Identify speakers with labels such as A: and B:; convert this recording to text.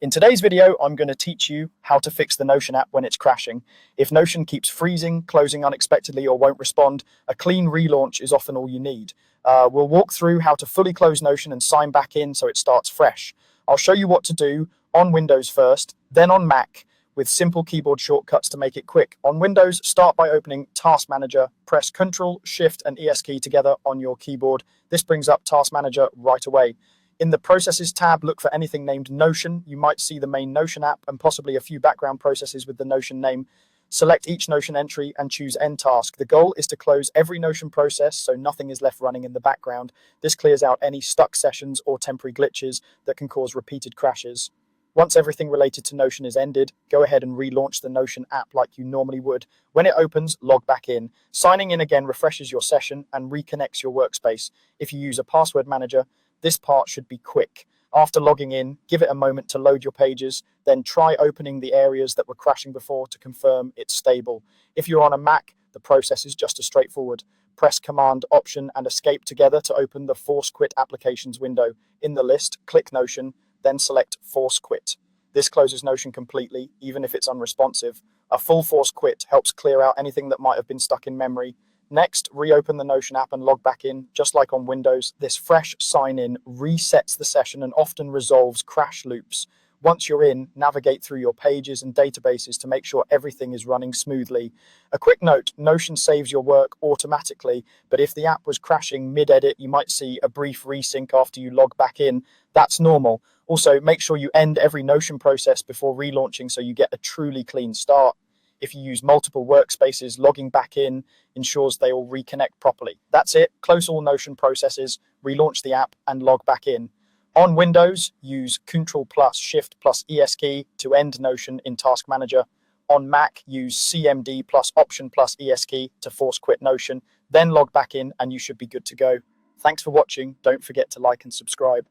A: In today's video, I'm going to teach you how to fix the Notion app when it's crashing. If Notion keeps freezing, closing unexpectedly, or won't respond, a clean relaunch is often all you need. We'll walk through how to fully close Notion and sign back in so it starts fresh. I'll show you what to do on Windows first, then on Mac, with simple keyboard shortcuts to make it quick. On Windows, start by opening Task Manager. Press Ctrl, Shift, and ES key together on your keyboard. This brings up Task Manager right away. In the Processes tab, look for anything named Notion. You might see the main Notion app and possibly a few background processes with the Notion name. Select each Notion entry and choose End Task. The goal is to close every Notion process so nothing is left running in the background. This clears out any stuck sessions or temporary glitches that can cause repeated crashes. Once everything related to Notion is ended, go ahead and relaunch the Notion app like you normally would. When it opens, log back in. Signing in again refreshes your session and reconnects your workspace. If you use a password manager, this part should be quick. After logging in, give it a moment to load your pages, then try opening the areas that were crashing before to confirm it's stable. If you're on a Mac, the process is just as straightforward. Press Command, Option, and Escape together to open the Force Quit Applications window. In the list, click Notion, then select Force Quit. This closes Notion completely, even if it's unresponsive. A full force quit helps clear out anything that might have been stuck in memory. Next, reopen the Notion app and log back in. Just like on Windows, this fresh sign-in resets the session and often resolves crash loops. Once you're in, navigate through your pages and databases to make sure everything is running smoothly. A quick note, Notion saves your work automatically, but if the app was crashing mid-edit, you might see a brief resync after you log back in. That's normal. Also, make sure you end every Notion process before relaunching so you get a truly clean start. If you use multiple workspaces, logging back in ensures they all reconnect properly. That's it. Close all Notion processes, relaunch the app, and log back in. On Windows, use Ctrl plus Shift plus ES key to end Notion in Task Manager. On Mac, use CMD plus Option plus ES key to force quit Notion. Then log back in and you should be good to go. Thanks for watching. Don't forget to like and subscribe.